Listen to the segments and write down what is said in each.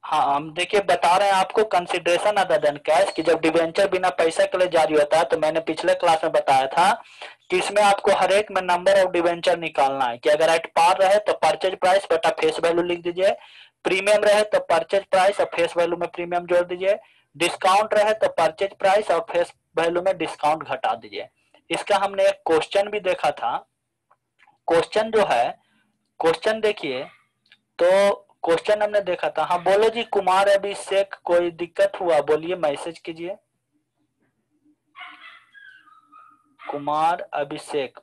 हाँ, हम देखिए बता रहे हैं आपको कंसिडरेशन अदर देन कैश कि जब डिबेंचर बिना पैसा के लिए जारी होता है, तो मैंने पिछले क्लास में बताया था कि इसमें आपको हर एक में नंबर ऑफ डिबेंचर निकालना है कि अगर एट पार रहे तो परचेज प्राइस बटा फेस वैल्यू लिख दीजिए, प्रीमियम रहे तो परचेज प्राइस और फेस वैल्यू में प्रीमियम जोड़ दीजिए, डिस्काउंट रहे तो परचेज प्राइस और फेस वैल्यू में डिस्काउंट घटा दीजिए। इसका हमने एक क्वेश्चन भी देखा था। क्वेश्चन जो है, क्वेश्चन देखिए, तो क्वेश्चन हमने देखा था। हाँ बोलो जी, कुमार अभिषेक कोई दिक्कत हुआ बोलिए, मैसेज कीजिए। कुमार अभिषेक,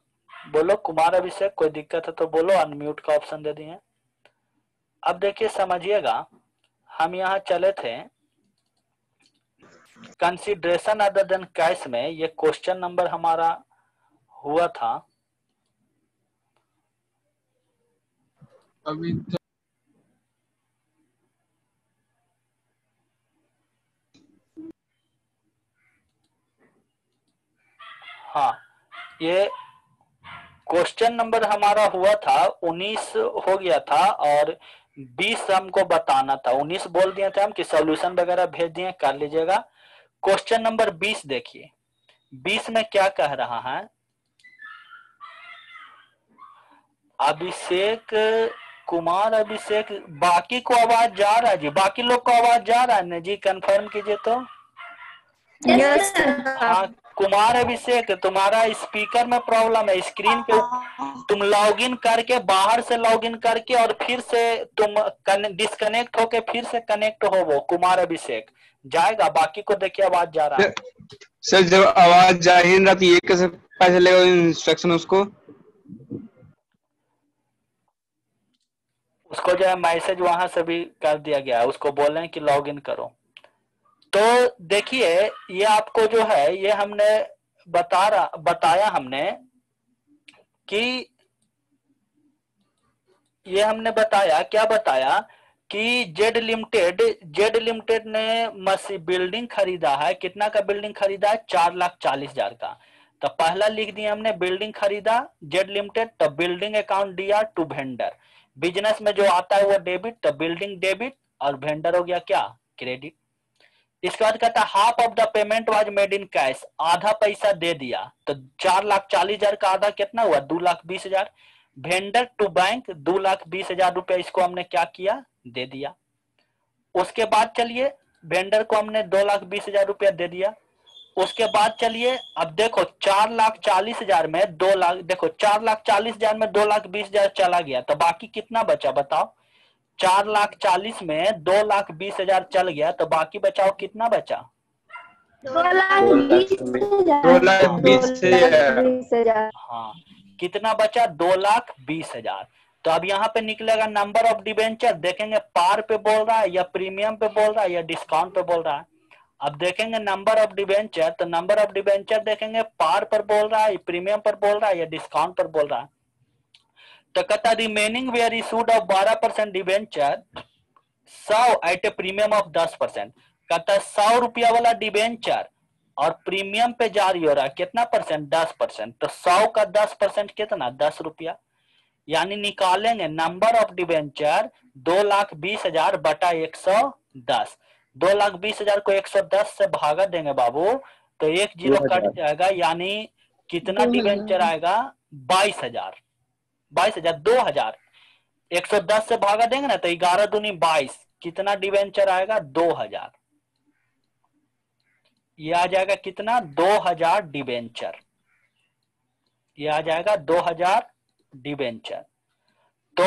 बोलो कुमार अभिषेक, कोई दिक्कत है तो बोलो, अनम्यूट का ऑप्शन दे दिए। अब देखिए समझिएगा, हम यहाँ चले थे कंसिडरेशन अदर देन कैश में, ये क्वेश्चन नंबर हमारा हुआ था अभी तो हाँ, ये क्वेश्चन नंबर हमारा हुआ था 19 हो गया था और 20 हमको बताना था। 19 बोल दिए थे हम कि सॉल्यूशन वगैरह भेज दिए, कर लीजिएगा। क्वेश्चन नंबर 20 देखिए, 20 में क्या कह रहा है, अभिषेक, कुमार अभिषेक, बाकी को आवाज जा रहा है जी, बाकी लोग को आवाज जा रहा है ना जी, कंफर्म कीजिए तो। यस हाँ, कुमार अभिषेक तुम्हारा स्पीकर में प्रॉब्लम है, स्क्रीन पे तुम लॉगिन करके, बाहर से लॉगिन करके और फिर से तुम डिस्कनेक्ट होके फिर से कनेक्ट हो, वो कुमार अभिषेक जाएगा। बाकी को देखिए आवाज जा रहा है। सर जब आवाज जा ही नहीं रहा तो ये कैसे पता चलेगा इंस्ट्रक्शन उसको? उसको जो है मैसेज वहां से भी कर दिया गया है, उसको बोलें कि लॉगिन करो। तो देखिए, ये आपको जो है, ये हमने बताया हमने कि ये हमने बताया, क्या बताया कि जेड लिमिटेड ने मसी बिल्डिंग खरीदा है। कितना का बिल्डिंग खरीदा है? 4,40,000 का। तो पहला लिख दिया हमने बिल्डिंग खरीदा जेड लिमिटेड, तो बिल्डिंग अकाउंट दिया टू वेंडर। बिजनेस में जो आता है वो डेबिट, तो बिल्डिंग डेबिट और वेंडर हो गया क्या? क्रेडिट। इसके बाद कहता है half of the payment was made in cash, आधा पैसा दे दिया। तो 4,40,000 का आधा कितना हुआ? 2,20,000। वेंडर टू बैंक 2,20,000 रुपया इसको हमने क्या किया? दे दिया। उसके बाद चलिए, वेंडर को हमने 2,20,000 रुपया दे दिया। उसके बाद चलिए, अब देखो 4,40,000 में 2,00,000, देखो 4,40,000 में 2,20,000 चला गया, तो बाकी कितना बचा बताओ? 4,40,000 में 2,20,000 चल गया, तो बाकी बचाओ कितना बचा? 2,20,000। हाँ, कितना बचा? 2,20,000। तो अब यहाँ पे निकलेगा नंबर ऑफ डिबेंचर, देखेंगे पार पे बोल रहा है या प्रीमियम पे बोल रहा है या डिस्काउंट पे बोल रहा है। अब देखेंगे नंबर ऑफ डिबेंचर, तो नंबर ऑफ डिबेंचर देखेंगे पार पर बोल रहा है, प्रीमियम पर बोल रहा है या डिस्काउंट पर बोल रहा है। तो कहता remaining were issued of 12% debenture 100 at a premium of 10%। कहता है 100 रुपया वाला डिबेंचर और प्रीमियम पे जारी हो रहा है कितना परसेंट? 10%। तो 100 का 10% कितना? 10 रुपया। यानी निकालेंगे नंबर ऑफ डिबेंचर 2,20,000 बटा 110। 2,20,000 को 110 से भागा देंगे बाबू, तो एक जीरो कट जाएगा, यानी कितना डिबेंचर आएगा? 22,000। 22,000, 2,000 110 से भागा देंगे ना, तो 11 दूनी 22, कितना डिबेंचर आएगा? 2,000। ये आ जाएगा कितना? 2,000 डिबेंचर। ये आ जाएगा 2,000 डिबेंचर। तो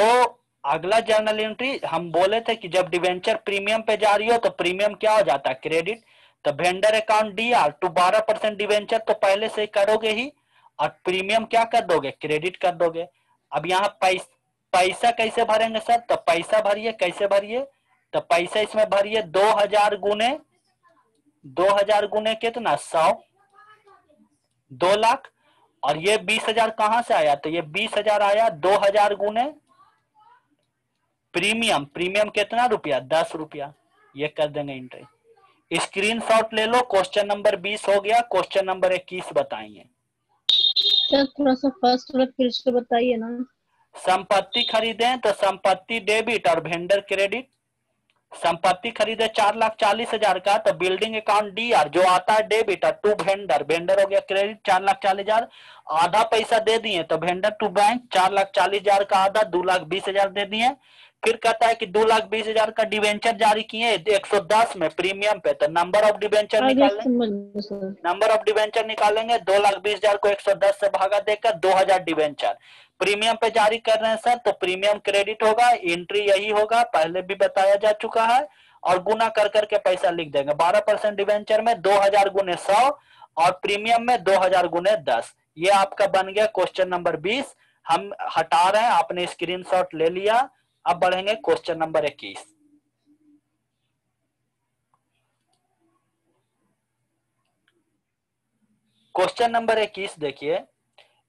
अगला जर्नल एंट्री हम बोले थे कि जब डिबेंचर प्रीमियम पे जारी हो तो प्रीमियम क्या हो जाता है? क्रेडिट। तो वेंडर अकाउंट दिया टू 12% डिबेंचर तो पहले से करोगे ही, और प्रीमियम क्या कर दोगे? क्रेडिट कर दोगे। अब यहाँ पैसा कैसे भरेंगे सर? तो पैसा भरिए, कैसे भरिए? तो पैसा इसमें भरिए 2,000 गुने 2,000 गुने कितना? 100, 2,00,000। और ये 20,000 कहां से आया? तो ये 20,000 आया 2,000 गुने प्रीमियम। प्रीमियम कितना रुपया? 10 रुपया। ये कर देंगे एंट्री। स्क्रीनशॉट ले लो। क्वेश्चन नंबर 20 हो गया। क्वेश्चन नंबर 21 बताइए। सर थोड़ा सा फर्स्ट वाला फिर से बताइए ना। संपत्ति खरीदें तो संपत्ति डेबिट और वेंडर क्रेडिट। संपत्ति खरीदे 4,40,000 का, तो बिल्डिंग अकाउंट DR जो आता है डेबिट और टू वेंडर, वेंडर हो गया क्रेडिट 4,40,000, आधा पैसा दे दिए तो वेंडर टू बैंक 4,40,000 का आधा 2,20,000 दे दिए। फिर कहता है कि 2,20,000 का डिवेंचर जारी किए 110 में प्रीमियम पे, तो नंबर ऑफ डिवेंचर आगे निकालने, समझ गए सर। नंबर ऑफ डिवेंचर निकालेंगे, 2,20,000 को 110 से भागा देकर 2,000 डिवेंचर प्रीमियम पे जारी कर रहे हैं सर, तो प्रीमियम क्रेडिट होगा, एंट्री यही होगा, पहले भी बताया जा चुका है, और गुना कर करके पैसा लिख देंगे। 12% डिवेंचर में 2,000 गुने 100 और प्रीमियम में 2,000 गुने 10। ये आपका बन गया क्वेश्चन नंबर 20। हम हटा रहे हैं, आपने स्क्रीनशॉट ले लिया। अब बढ़ेंगे क्वेश्चन नंबर 21। क्वेश्चन नंबर 21 देखिए,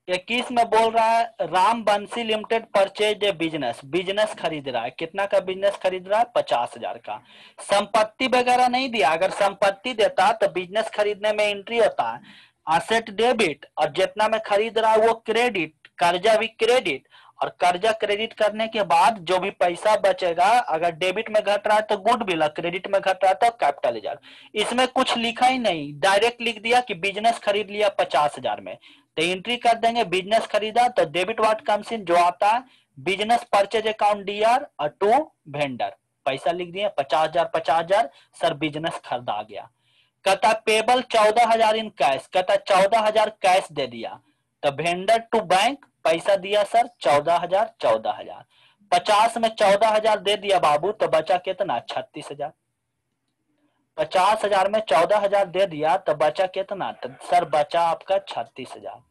21 में बोल रहा है राम बंसी limited purchase a business, business खरीद रहा है। कितना का बिजनेस खरीद रहा है? 50,000 का। संपत्ति वगैरह नहीं दिया, अगर संपत्ति देता तो बिजनेस खरीदने में एंट्री होता है असेट डेबिट, और जितना में खरीद रहा है वो क्रेडिट, कर्जा भी क्रेडिट, और कर्जा क्रेडिट करने के बाद जो भी पैसा बचेगा, अगर डेबिट में घट रहा है तो गुडविल, और क्रेडिट में घट रहा है तो कैपिटल रिजर्व। इसमें कुछ लिखा ही नहीं, डायरेक्ट लिख दिया कि बिजनेस खरीद लिया 50,000 में, तो एंट्री कर देंगे बिजनेस खरीदा, तो डेबिट व्हाट कम्स इन जो आता है बिजनेस परचेज अकाउंट DR और टू वेंडर, पैसा लिख दिए 50,000 50,000 सर बिजनेस खरीदा गया। कहता पेबल 14,000 इन कैश, कहता 14,000 कैश दे दिया, तो वेंडर टू बैंक पैसा दिया सर 14,000 14,000, 50 में 14,000 दे दिया बाबू, तो बचा कितना? 36,000। 50,000 में 14,000 दे दिया तो बचा कितना? तो सर बचा आपका 36,000।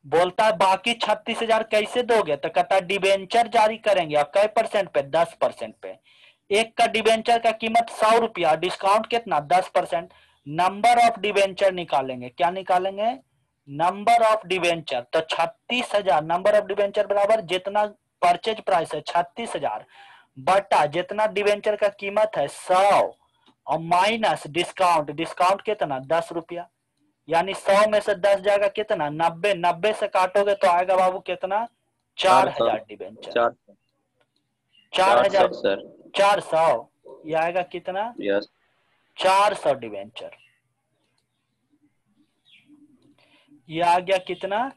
बोलता है बाकी 36,000 कैसे दोगे? तो कहता है डिबेंचर जारी करेंगे। अब कै परसेंट पे? 10% पे। एक का डिबेंचर का कीमत 100 रुपया, डिस्काउंट कितना? 10%। नंबर ऑफ डिबेंचर निकालेंगे। क्या निकालेंगे? Number of debenture. तो 36,000 नंबर ऑफ डिबेंचर बराबर जितना परचेज प्राइस है 36,000 बटा जितना डिबेंचर का कीमत है 100 और माइनस डिस्काउंट, डिस्काउंट कितना? 10 रुपया, यानी 100 में से 10 जाएगा कितना? 90, 90 से काटोगे तो आएगा बाबू कितना? 4,000 डिबेंचर। 4,000 सर 400, ये आएगा कितना? Yes 400 debenture. ये आ गया कितना?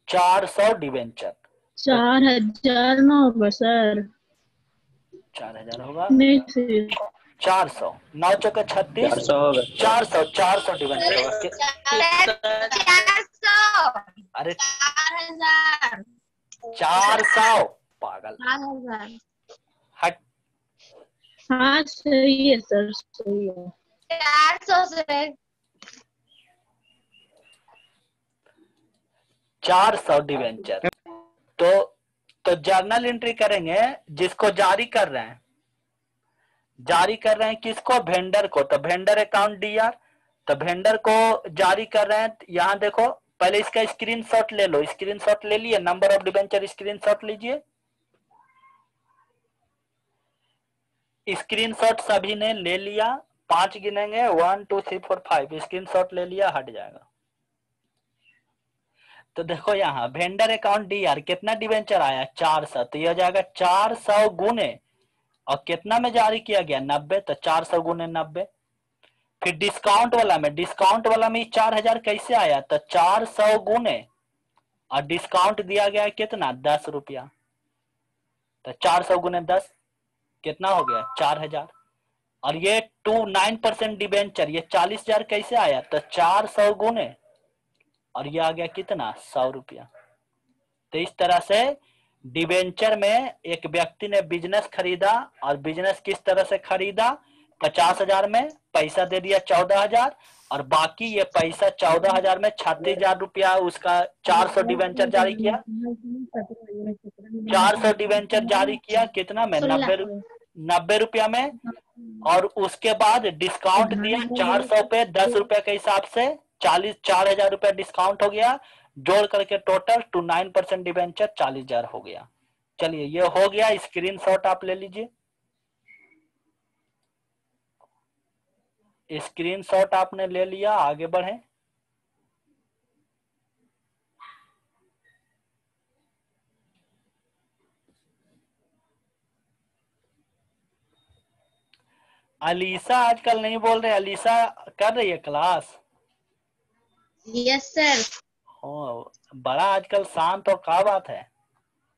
400 डिबेंचर। 4,000 ना होगा सर? 4,000 होगा? नहीं सर। 400, 9 चौके 36, 400 होगा 400 डिबेंचर होगा। अरे 400 पागल हट। हाँ सही है सर, सही है। 400 से 400 डिवेंचर। तो जर्नल एंट्री करेंगे जिसको जारी कर रहे हैं, जारी कर रहे हैं किसको? वेंडर को, तो वेंडर अकाउंट DR, तो वेंडर को जारी कर रहे हैं। यहां देखो पहले इसका स्क्रीनशॉट ले लो, स्क्रीनशॉट ले लिए, नंबर ऑफ डिवेंचर स्क्रीनशॉट लीजिए। स्क्रीनशॉट सभी ने ले लिया, 5 गिनेंगे 1 2 3 4 5, स्क्रीनशॉट ले लिया, हट जाएगा। तो देखो यहाँ वेंडर अकाउंट DR कितना डिवेंचर आया? 400, तो यह हो जाएगा 400 गुने, और कितना में जारी किया गया? 90, तो 400 गुने 90। फिर डिस्काउंट वाला में, डिस्काउंट वाला में 4,000 कैसे आया? तो 400 गुने, और डिस्काउंट दिया गया है कितना? 10 रुपया, तो 400 गुने 10 कितना हो गया? 4,000। और ये 9% डिवेंचर, ये 40,000 कैसे आया? तो 400 गुने, और ये आ गया कितना? 100 रुपया। तो इस तरह से डिवेंचर में एक व्यक्ति ने बिजनेस खरीदा, और बिजनेस किस तरह से खरीदा? 50,000 में पैसा दे दिया 14,000, और बाकी ये पैसा 14,000 में 36,000 रुपया उसका 400 डिवेंचर जारी किया। 400 डिवेंचर जारी किया कितना में? 90 रुपया में, और उसके बाद डिस्काउंट दिया 400 पे 10 रुपया के हिसाब से, 4,000 रुपया डिस्काउंट हो गया, जोड़ करके टोटल 9% डिवेंचर 40,000 हो गया। चलिए ये हो गया, स्क्रीनशॉट आप ले लीजिए। स्क्रीनशॉट आपने ले लिया, आगे बढ़े। अलीसा आजकल नहीं बोल रहे, अलीसा कर रही है क्लास। Yes sir. ओ, बड़ा आजकल शांत और क्या बात है,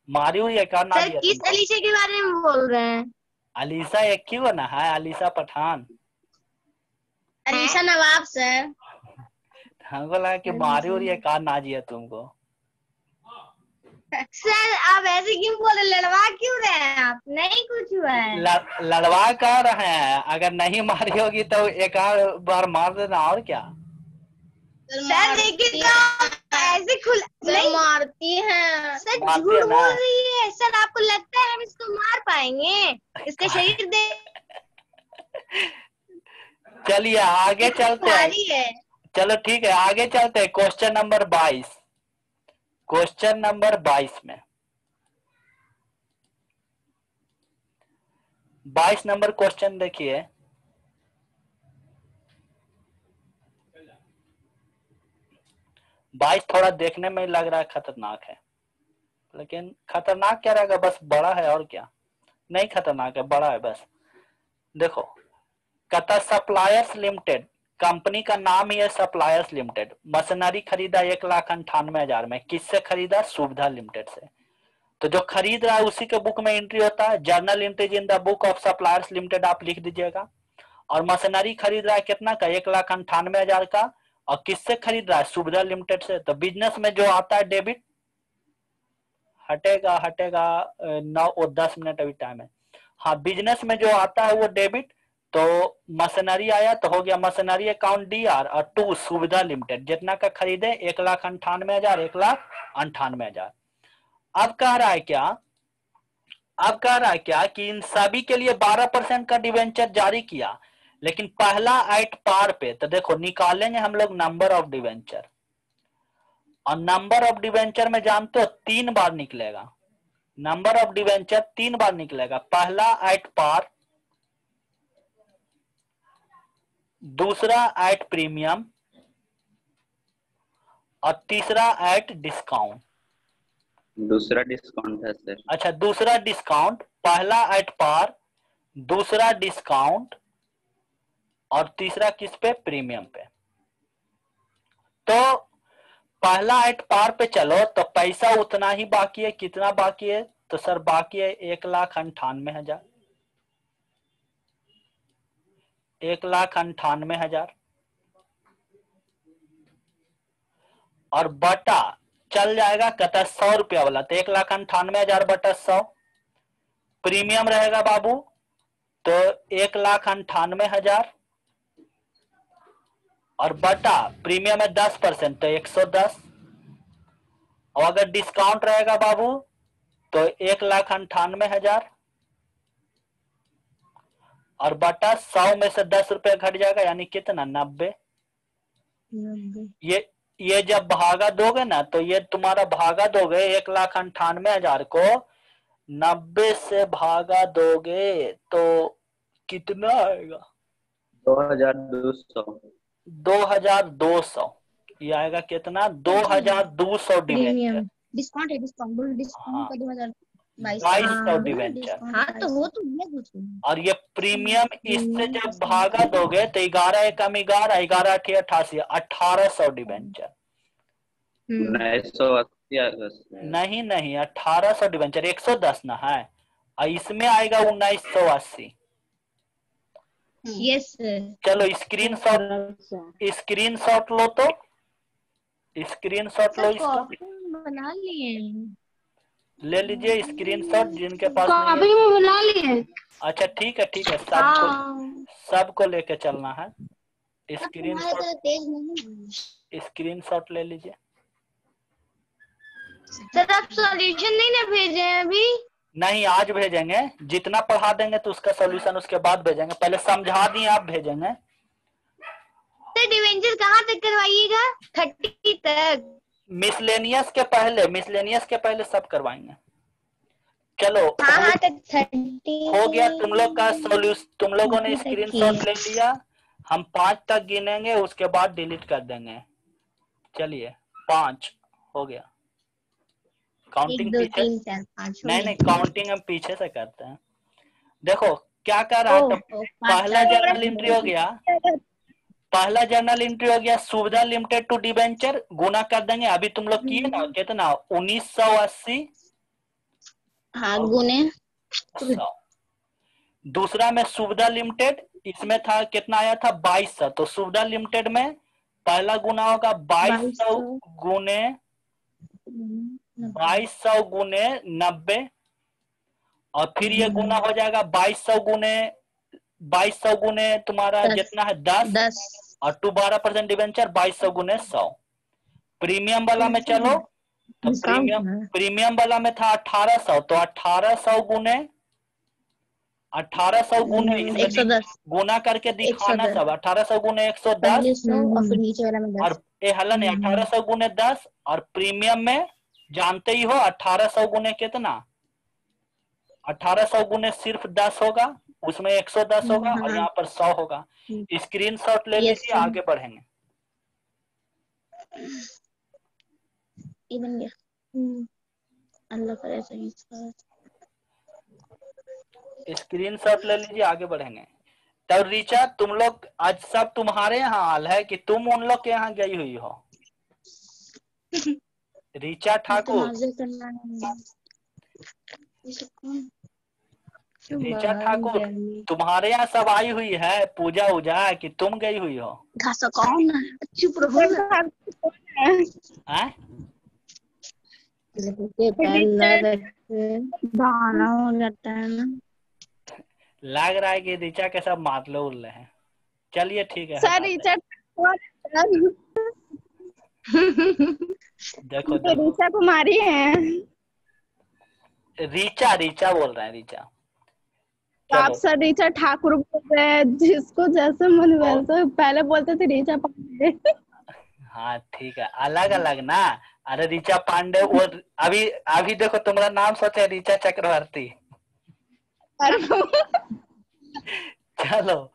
मारी हुई है क्या ना सर दिया किस तुमको? अलीशा के बारे में बोल रहे हैं? अलीसा एक क्यों ना है, अलीसा पठान। अलीशा नवाब सर। हमको लगा कि मारी हुई है क्या ना दिया तुमको। सर आप ऐसे क्यों बोल रहे, लड़वा क्यों रहे हैं आप? नहीं कुछ हुआ है। लड़वा कर रहे हैं, अगर नहीं मारी होगी तो एक आध बार मार देना और क्या। सर देखिए तो ऐसे नहीं मारती हैं सर, मारती झूठ है ना। बोल रही है सर। आपको लगता है हम इसको मार पाएंगे? इसका शरीर चलिए आगे चलते हैं। भारी है। चलो ठीक है आगे चलते हैं। क्वेश्चन नंबर 22, क्वेश्चन नंबर 22 में 22 नंबर क्वेश्चन देखिए। बाईस थोड़ा देखने में लग रहा है खतरनाक है, लेकिन खतरनाक क्या रहेगा, बस बड़ा है और क्या। नहीं खतरनाक है, बड़ा है बस। देखो कहता सप्लायर्स लिमिटेड, कंपनी का नाम ही है सप्लायर्स लिमिटेड। मशीनरी खरीदा 1,98,000 में, किससे खरीदा? सुविधा लिमिटेड से। तो जो खरीद रहा है उसी के बुक में एंट्री होता है, journal entries in the book of suppliers limited आप लिख दीजिएगा। और मशीनरी खरीद रहा है कितना का? 1,98,000 का। और किससे खरीद रहा है? सुविधा लिमिटेड से। तो बिजनेस में जो आता है डेबिट हटेगा, हटेगा 9-10 मिनट अभी टाइम है। हाँ बिजनेस में जो आता है वो डेबिट, तो मशीनरी आया तो हो गया मशीनरी अकाउंट DR और 2 सुविधा लिमिटेड, जितना का खरीदे 1,98,000, 1,98,000। अब कह रहा है क्या, अब कह रहा है क्या कि इन सभी के लिए 12% का डिवेंचर जारी किया, लेकिन पहला एट पार पे। तो देखो निकालेंगे हम लोग नंबर ऑफ डिवेंचर, और नंबर ऑफ डिवेंचर में जानते हो 3 बार निकलेगा। नंबर ऑफ डिवेंचर 3 बार निकलेगा, पहला एट पार, दूसरा एट प्रीमियम और तीसरा एट डिस्काउंट। दूसरा डिस्काउंट है सर। अच्छा दूसरा डिस्काउंट, पहला एट पार, दूसरा डिस्काउंट और तीसरा किस पे? प्रीमियम पे। तो पहला एट पार पे चलो तो पैसा उतना ही बाकी है, कितना बाकी है? तो सर बाकी है 1,98,000, 1,98,000 और बटा चल जाएगा कहता है 100 रुपया वाला, तो 1,98,000 बटा 100। प्रीमियम रहेगा बाबू तो 1,98,000 और बटा प्रीमियम है 10% तो 110। और अगर डिस्काउंट रहेगा बाबू तो 1,98,000 और बटा 100 में से 10 रुपये घट जाएगा, यानी कितना? 90। ये जब भागा दोगे ना तो ये तुम्हारा भागा दोगे 1,98,000 को 90 से भागा दोगे तो कितना आएगा? 2,200। 2,200। ये आएगा कितना? 2,200 डिवेंचर। डिस्काउंट है, डिस्काउंट हाँ, का 2022 2200 डिवेंचर। हाँ तो वो तो ये कुछ और ये प्रीमियम इससे जब भागा दोगे तो 11 एकम 11, 11 अठी 88, 1,800 डिवेंचर। 980 आएगा सर। नहीं नहीं 1,800 डिवेंचर, 110 ना है, और इसमें आएगा 1980। यस चलो स्क्रीनशॉट लो, तो स्क्रीनशॉट लो इसका, बना लिए, ले लीजिए स्क्रीनशॉट जिनके पास नहीं कॉपी है। में बना लिए। अच्छा ठीक है सबको लेके चलना है। स्क्रीनशॉट ले लीजिए। सर आप सॉल्यूशन नहीं ना भेजे हैं अभी? नहीं आज भेजेंगे, जितना पढ़ा देंगे तो उसका सॉल्यूशन उसके बाद भेजेंगे, पहले समझा दिए आप भेजेंगे। सर डिवेंचर कहाँ तक करवाइएगा? 30 तक? मिसलेनियस के पहले सब करवाएंगे। चलो हाँ तक 30 हो गया तुम लोग का सॉल्यूशन, तुम लोगों ने स्क्रीनशॉट ले लिया। हम 5 तक गिनेंगे उसके बाद डिलीट कर देंगे। चलिए 5 हो गया। काउंटिंग 1 2 पीछे 3 4 5 नहीं काउंटिंग हम पीछे से करते हैं। देखो क्या कर रहा है? तो पहला पाँच जर्नल एंट्री हो गया, पहला जर्नल एंट्री हो गया सुविधा लिमिटेड टू डिबेंचर, गुना कर देंगे। अभी तुम लोग किए ना कितना, 1980 हाँ गुने 100। दूसरा में सुविधा लिमिटेड, इसमें था कितना आया था 2200, तो सुविधा लिमिटेड में पहला गुना होगा 2200 गुने 2200 गुने 90, और फिर ये गुना हो जाएगा 2200 गुने तुम्हारा जितना है 10 और 12% डिवेंचर 2200 गुने 100। प्रीमियम वाला में चलो, तो प्रीमियम वाला में था 1800, तो 1800 गुने 1800 गुने इसमें 110 गुना करके दिखाना सब, 1800 गुने 110 और फिर नीचे वाला में 10 और ये हलन है 1800 गुने 10, और प्रीमियम में जानते ही हो 1800 गुने कितना, 1800 गुने सिर्फ 10 होगा, उसमें 110 होगा और यहाँ पर 100 होगा। स्क्रीनशॉट ले लीजिए, आगे बढ़ेंगे। ये बन गया, अल्लाह करे सही। स्क्रीनशॉट ले लीजिए, आगे बढ़ेंगे। तब रीचा तुम लोग आज सब तुम्हारे यहाँ हाल है कि तुम उन लोग के यहाँ गई हुई हो? रीचा ठाकुर, रीचा ठाकुर तुम्हारे यहाँ सब आई हुई है पूजा उजा कि तुम गई हुई हो? घासा कौन है? चुप रहो हैं? दाना हो जाता है ना। लग रहा है कि रीचा के सब मातले उल्ले हैं। चलिए ठीक है, सर रीचा देखो तो रीचा कुमारी है। रीचा रीचा बोल रहे हैं, रीचा। आप सर रीचा ठाकुर बोल रहे हैं, जिसको जैसे मन वैसे, पहले बोलते थे रीचा पांडे। हाँ ठीक है, अलग अलग ना। अरे रीचा पांडे वो अभी अभी देखो तुम्हारा नाम सोचे रीचा चक्रवर्ती। चलो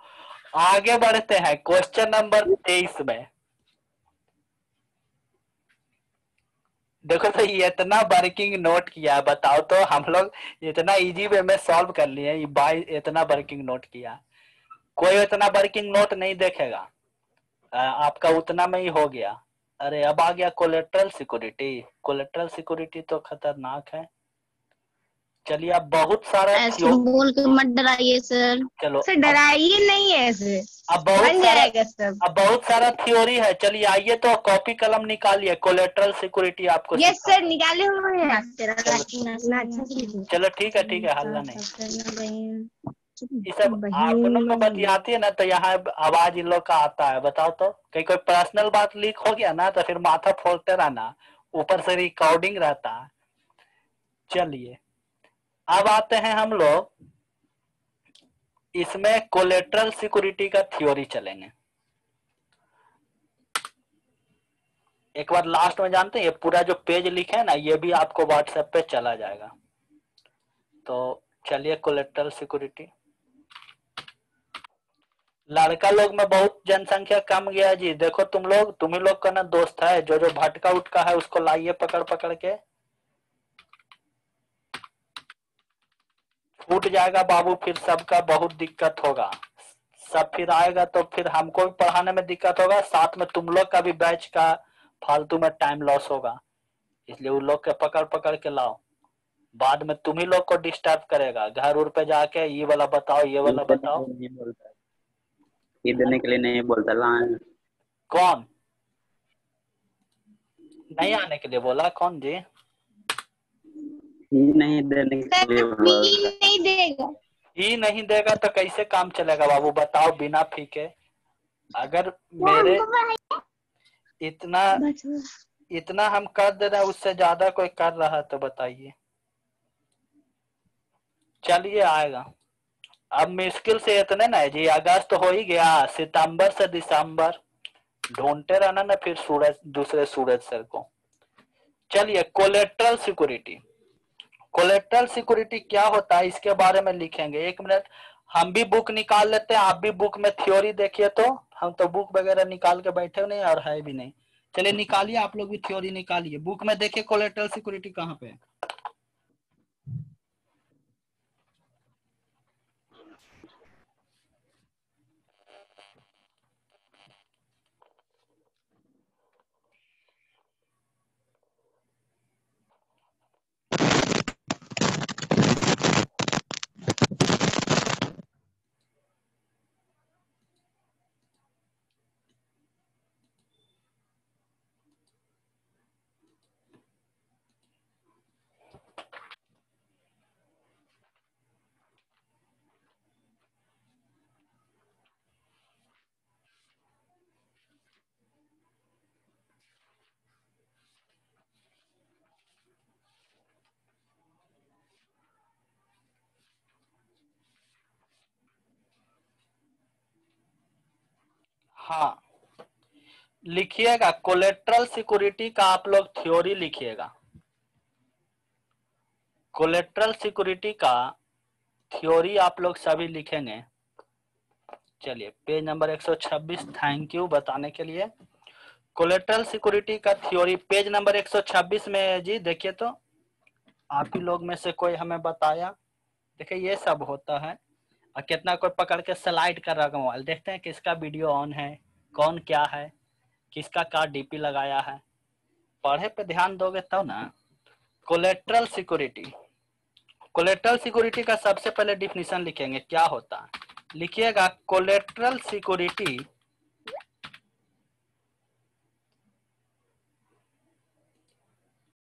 आगे बढ़ते हैं क्वेश्चन नंबर 23 में। देखो तो ये इतना वर्किंग नोट किया, बताओ तो हम लोग इतना इजी वे में सॉल्व कर लिए, इतना वर्किंग नोट किया, कोई इतना वर्किंग नोट नहीं देखेगा, आपका उतना में ही हो गया। अरे अब आ गया कोलेट्रल सिक्योरिटी। कोलेट्रल सिक्योरिटी तो खतरनाक है। चलिए अब बहुत सारा ऐसे बोल के मत डराइए सर। चलो सर डराइए नहीं ऐसे, अब बहुत सारा थ्योरी है। चलिए आइए तो कॉपी कलम निकालिए, कोलेट्रल सिक्योरिटी आपको। यस सर निकाले हुए हैं। चलो ठीक है, हल्ला नहीं। ये सब आप लोग को बतियाती है ना, तो यहाँ आवाज इन लोग का आता है। बताओ तो कहीं कोई पर्सनल बात लीक हो गया ना, तो फिर माथा फोड़ते रहना, ऊपर से रिकॉर्डिंग रहता है। चलिए अब आते हैं हम लोग, इसमें कोलेट्रल सिक्योरिटी का थ्योरी चलेंगे। एक बार लास्ट में जानते हैं, ये पूरा जो पेज लिखे है ना, ये भी आपको व्हाट्सएप पे चला जाएगा। तो चलिए कोलेट्रल सिक्योरिटी। लड़का लोग में बहुत जनसंख्या कम गया जी। देखो तुम ही लोग का ना दोस्त है, जो भटका उटका है उसको लाइए पकड़ पकड़ के। छूट जाएगा बाबू, फिर सबका बहुत दिक्कत होगा। सब फिर आएगा तो फिर हमको भी पढ़ाने में दिक्कत होगा, साथ में तुम लोग का भी बैच का फालतू में टाइम लॉस होगा। इसलिए उन लोग के पकड़ पकड़ के लाओ, बाद में तुम ही लोग को डिस्टर्ब करेगा। घर उर पे जाके ये वाला बताओ, ये वाला बताओ। ये देने के लिए नहीं बोलता लाए। कौन नहीं आने के लिए बोला? कौन जी? नहीं देने के लिए बोलता। नहीं देगा, ही नहीं देगा तो कैसे काम चलेगा बाबू? बताओ बिना फीके। अगर मेरे इतना हम कर दे रहे हैं, उससे ज्यादा कोई कर रहा है तो बताइए। चलिए आएगा। अब मुश्किल से इतने ना जी, अगस्त हो ही गया, सितंबर से दिसंबर ढूंढते रहना ना फिर दूसरे सूरज सर को। चलिए कोलेट्रल सिक्योरिटी। कोलेट्रल सिक्योरिटी क्या होता है इसके बारे में लिखेंगे। 1 मिनट हम भी बुक निकाल लेते हैं, आप भी बुक में थ्योरी देखिए। तो हम तो बुक वगैरह निकाल के बैठे नहीं और है भी नहीं। चलिए निकालिए, आप लोग भी थ्योरी निकालिए, बुक में देखिए कोलेट्रल सिक्योरिटी कहाँ पे है। हाँ, लिखिएगा कोलेट्रल सिक्योरिटी का आप लोग थ्योरी लिखिएगा। कोलेट्रल सिक्योरिटी का थ्योरी आप लोग सभी लिखेंगे। चलिए पेज नंबर 126, थैंक यू बताने के लिए। कोलेट्रल सिक्योरिटी का थ्योरी पेज नंबर 126 में है जी। देखिए तो आप ही लोग में से कोई हमें बताया। देखिए ये सब होता है। और कितना कोई पकड़ के स्लाइड कर रहा है मोबाइल। देखते हैं किसका वीडियो ऑन है, कौन क्या है, किसका क्या डीपी लगाया है। पढ़े पे ध्यान दोगे तब ना। कोलेट्रल सिक्योरिटी, कोलेट्रल सिक्योरिटी का सबसे पहले डिफिनीशन लिखेंगे क्या होता है। लिखिएगा कोलेट्रल सिक्योरिटी